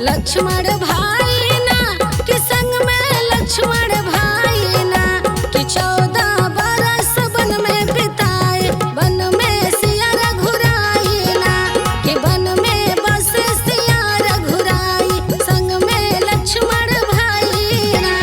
लक्ष्मण भाई ना कि संग में लक्ष्मण भाई ना कि 14 बरस वन में बिताए, वन में सिया रघुराई ना कि वन में बस सिया रघुराई, संग में लक्ष्मण भाई ना।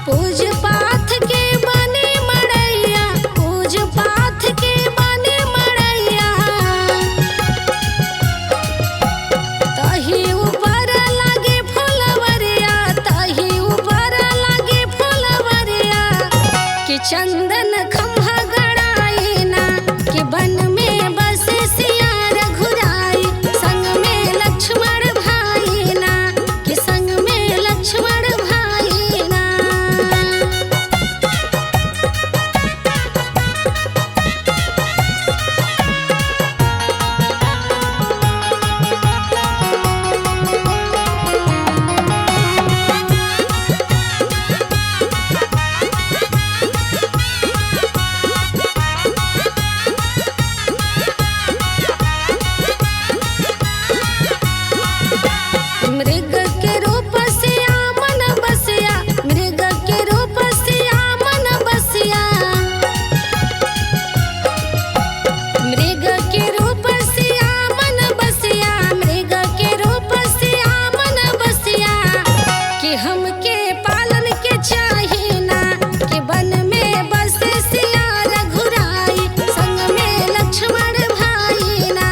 पूज पाथ के बने मड़ैया, पूज पाथ के बने मड़ैया, तही ऊपर लगे फुलवरिया, तही ऊपर लगे फुलवरिया कि चंदन खम्हा गड़ाई ना कि वन में बस सिया रघुराई, संग में लक्ष्मण भाई ना कि संग में लक्ष्मण भाई ना। मृग के रूप से आमन बसिया, मृग के रूप से आमन बसिया, मृग के रूप से आमन बसिया, मृग के रूप से आमन बसिया कि हमके पालन के चाही ना कि वन में बस सिया रघुराई, संग में लक्ष्मण भाई ना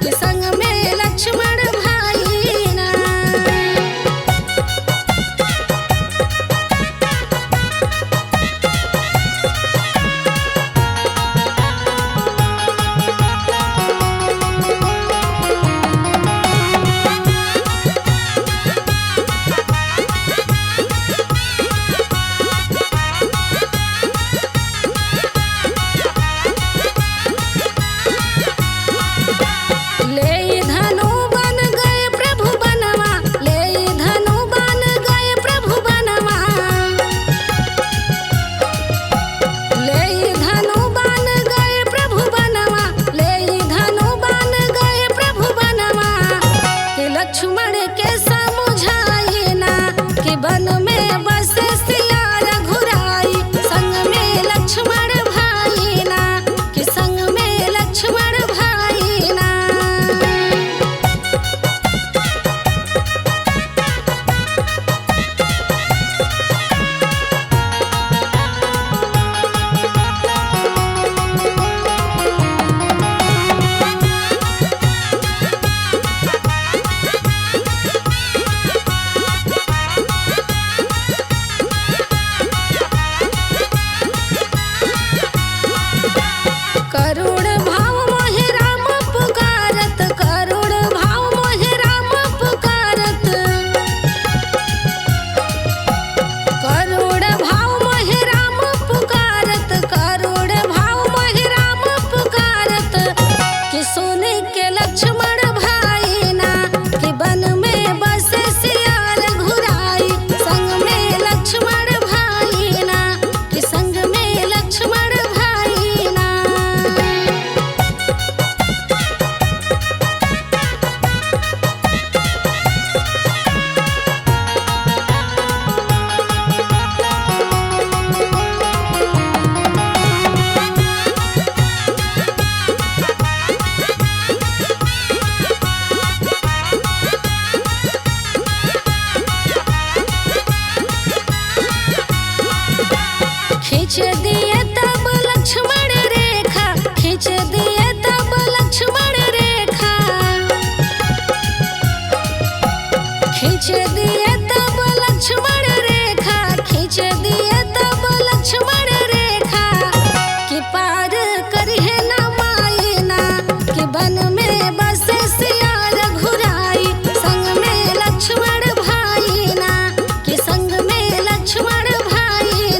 कि संग में लक्ष्मण भाई ना। ले धनु बन गए प्रभु बनवा, ले धनु बन गए प्रभु बनवा, ले धनु बन गए प्रभु बनवा, ले धनु बन गए प्रभु बनवा कि लक्ष्मण के समझाई ना कि वन में बस सिया रघुराई, संग में लक्ष्मण भाई ना कि संग में लक्ष्मण भाई ना। करुण भाव मोहे राम पुकारत, करुण भाव मोहे राम पुकारत, करुण भाव मोहे राम पुकारत, करुण भाव मोहे राम पुकारत कि सोने के लक्ष्मण भाई ना कि वन में बस सिया रघुराई, संग में लक्ष्मण भाई ना कि संग में लक्ष्मण भाई ना। खींच दिए तब लक्ष्मण रेखा, खींच दिए तब लक्ष्मण रेखा, खींच दिए तब लक्ष्मण रेखा, खींच दिए तब लक्ष्मण रेखा कि पार करिहे ना माई ना कि वन में बस सिया रघुराई, संग में लक्ष्मण भाई ना कि संग में लक्ष्मण भाई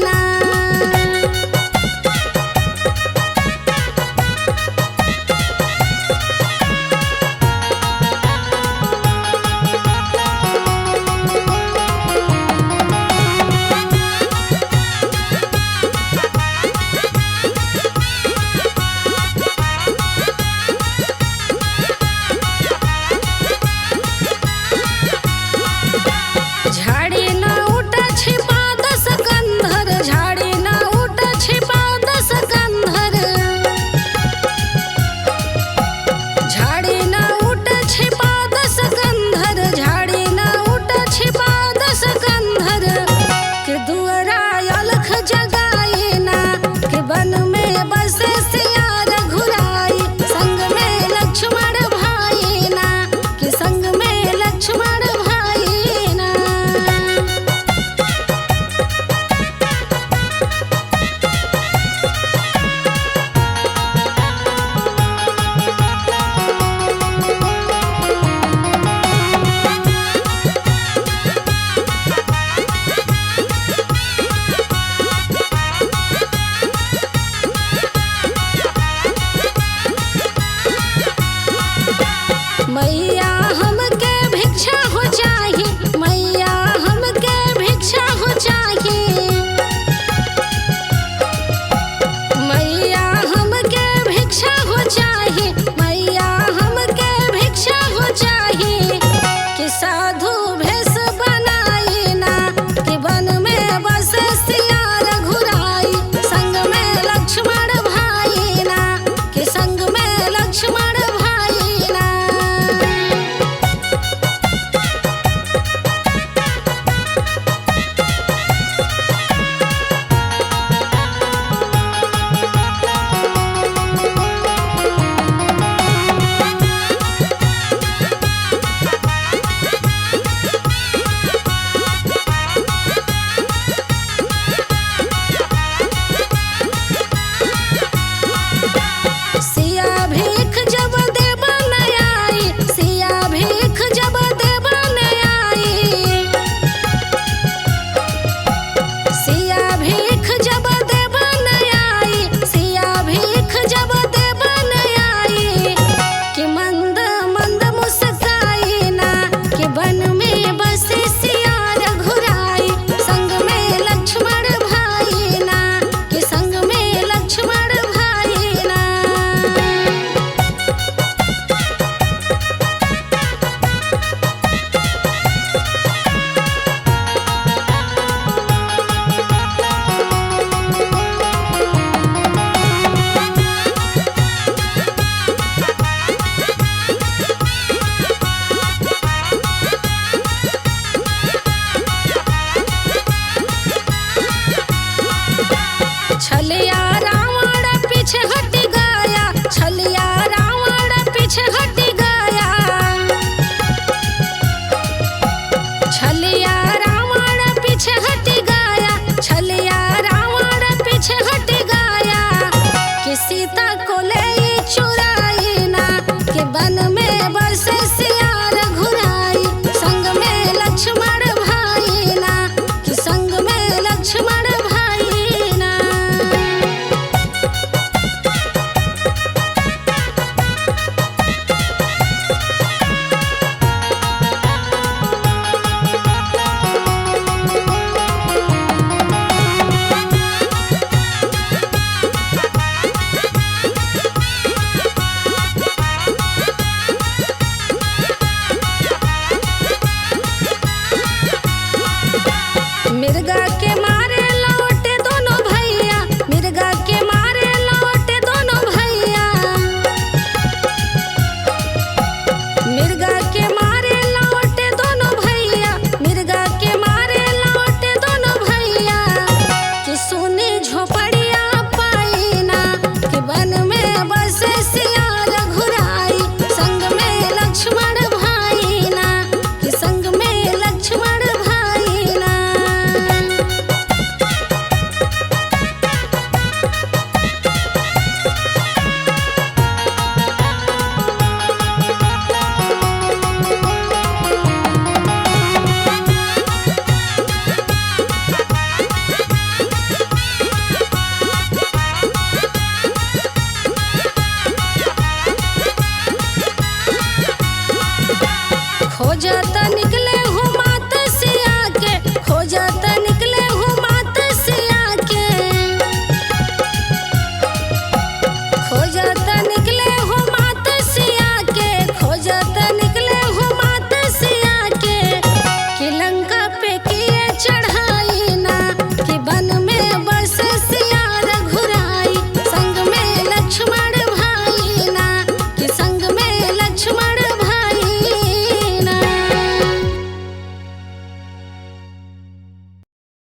छलिया रावण पीछे हट गया, छलिया रावण पीछे हट गया, छलिया रावण पीछे हट गया, छलिया रावण पीछे हट गया कि सीता को ले चुराई ना, कि वन में बसे सियार घुराई, संग में लक्ष्मण भाई ना, कि संग में लक्ष्मण भाई ना। मिर्गा के मारे